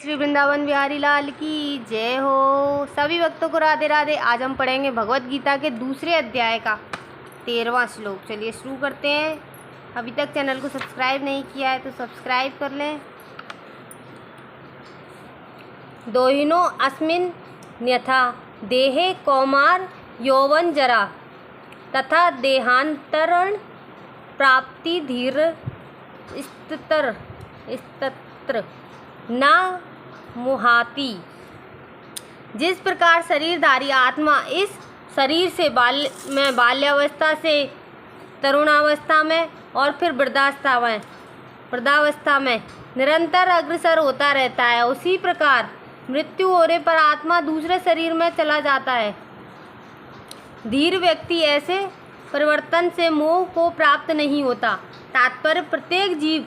श्री वृंदावन बिहारी लाल की जय हो। सभी भक्तों को राधे राधे। आज हम पढ़ेंगे भगवत गीता के दूसरे अध्याय का 13वां श्लोक। चलिए शुरू करते हैं। अभी तक चैनल को सब्सक्राइब नहीं किया है तो सब्सक्राइब कर लें। दोहिनो अस्मिन् न्यथा देहे कौमार यौवन जरा तथा देहांतरण प्राप्ति धीर स्तत्र न मुहाति। जिस प्रकार शरीरधारी आत्मा इस शरीर से बाल्यावस्था से तरुणावस्था में और फिर वृद्धावस्था में निरंतर अग्रसर होता रहता है, उसी प्रकार मृत्यु होने पर आत्मा दूसरे शरीर में चला जाता है। धीर व्यक्ति ऐसे परिवर्तन से मोह को प्राप्त नहीं होता। तात्पर्य प्रत्येक जीव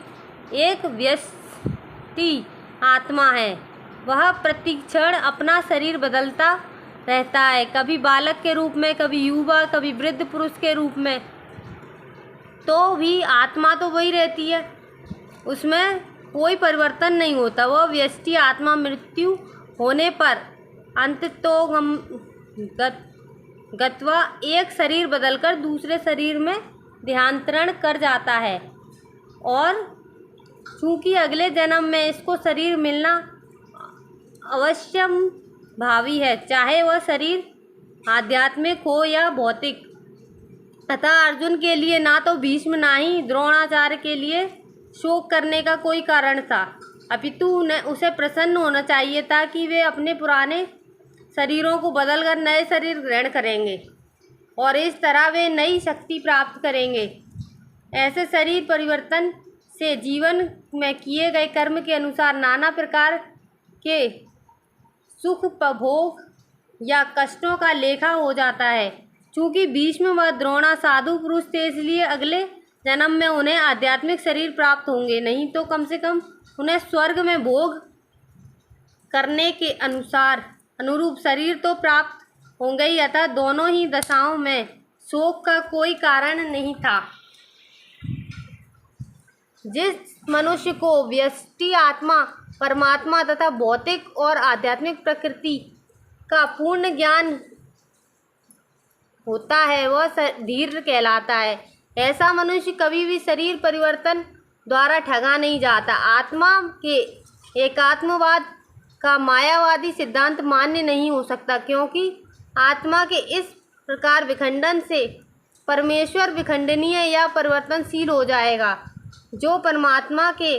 एक व्यष्टि आत्मा है। वह प्रतिक्षण अपना शरीर बदलता रहता है, कभी बालक के रूप में, कभी युवा, कभी वृद्ध पुरुष के रूप में। तो भी आत्मा तो वही रहती है, उसमें कोई परिवर्तन नहीं होता। वह व्यष्टि आत्मा मृत्यु होने पर अंततोगम गत्वा एक शरीर बदलकर दूसरे शरीर में देहांतरण कर जाता है। और चूँकि अगले जन्म में इसको शरीर मिलना अवश्यम भावी है, चाहे वह शरीर आध्यात्मिक हो या भौतिक। तथा अर्जुन के लिए ना तो भीष्म ना ही द्रोणाचार्य के लिए शोक करने का कोई कारण था, अपितु उसे प्रसन्न होना चाहिए था कि वे अपने पुराने शरीरों को बदलकर नए शरीर ग्रहण करेंगे और इस तरह वे नई शक्ति प्राप्त करेंगे। ऐसे शरीर परिवर्तन से जीवन में किए गए कर्म के अनुसार नाना प्रकार के सुख भोग या कष्टों का लेखा हो जाता है। चूँकि भीष्म व द्रोणा साधु पुरुष थे, इसलिए अगले जन्म में उन्हें आध्यात्मिक शरीर प्राप्त होंगे, नहीं तो कम से कम उन्हें स्वर्ग में भोग करने के अनुरूप शरीर तो प्राप्त होंगे ही। अतः दोनों ही दशाओं में शोक का कोई कारण नहीं था। जिस मनुष्य को व्यष्टि आत्मा, परमात्मा तथा भौतिक और आध्यात्मिक प्रकृति का पूर्ण ज्ञान होता है, वह धीर कहलाता है। ऐसा मनुष्य कभी भी शरीर परिवर्तन द्वारा ठगा नहीं जाता। आत्मा के एकात्मवाद का मायावादी सिद्धांत मान्य नहीं हो सकता, क्योंकि आत्मा के इस प्रकार विखंडन से परमेश्वर विखंडनीय या परिवर्तनशील हो जाएगा, जो परमात्मा के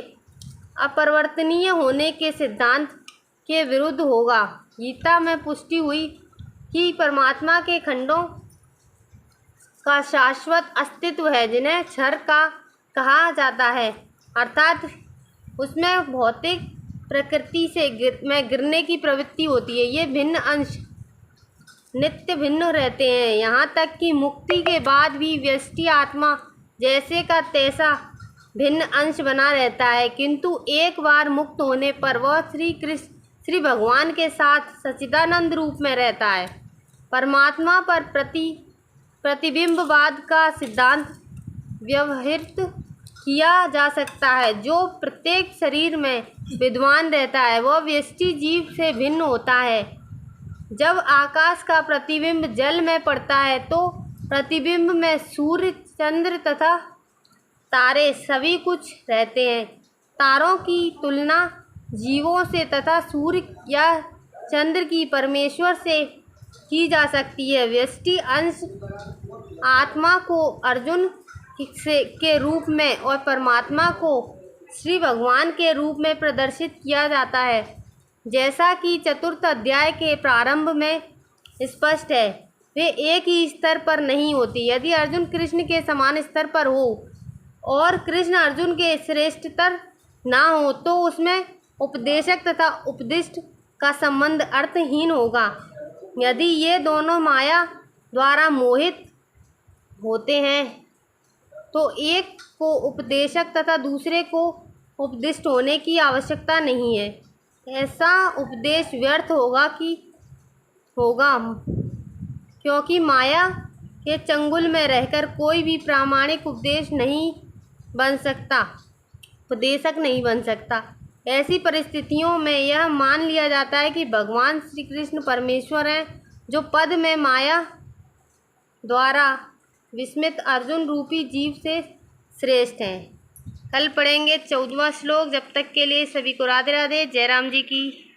अपरिवर्तनीय होने के सिद्धांत के विरुद्ध होगा। गीता में पुष्टि हुई कि परमात्मा के खंडों का शाश्वत अस्तित्व है, जिन्हें क्षर का कहा जाता है, अर्थात उसमें भौतिक प्रकृति से गिरने की प्रवृत्ति होती है। ये भिन्न अंश नित्य भिन्न रहते हैं, यहाँ तक कि मुक्ति के बाद भी व्यष्टि आत्मा जैसे का तैसा भिन्न अंश बना रहता है, किंतु एक बार मुक्त होने पर वह श्री भगवान के साथ सच्चिदानंद रूप में रहता है। परमात्मा पर प्रतिबिंबवाद का सिद्धांत व्यवहृत किया जा सकता है, जो प्रत्येक शरीर में विद्यमान रहता है। वह व्यष्टि जीव से भिन्न होता है। जब आकाश का प्रतिबिंब जल में पड़ता है तो प्रतिबिंब में सूर्य, चंद्र तथा तारे सभी कुछ रहते हैं। तारों की तुलना जीवों से तथा सूर्य या चंद्र की परमेश्वर से की जा सकती है। व्यष्टि अंश आत्मा को अर्जुन के रूप में और परमात्मा को श्री भगवान के रूप में प्रदर्शित किया जाता है, जैसा कि चतुर्थ अध्याय के प्रारंभ में स्पष्ट है। वे एक ही स्तर पर नहीं होती। यदि अर्जुन कृष्ण के समान स्तर पर हो और कृष्ण अर्जुन के श्रेष्ठतर ना हो, तो उसमें उपदेशक तथा उपदिष्ट का संबंध अर्थहीन होगा। यदि ये दोनों माया द्वारा मोहित होते हैं तो एक को उपदेशक तथा दूसरे को उपदिष्ट होने की आवश्यकता नहीं है। ऐसा उपदेश व्यर्थ होगा क्योंकि माया के चंगुल में रहकर कोई भी प्रामाणिक उपदेशक नहीं बन सकता। ऐसी परिस्थितियों में यह मान लिया जाता है कि भगवान श्री कृष्ण परमेश्वर हैं, जो पद में माया द्वारा विस्मित अर्जुन रूपी जीव से श्रेष्ठ हैं। कल पढ़ेंगे 14वां श्लोक। जब तक के लिए सभी को राधे राधे। जय राम जी की।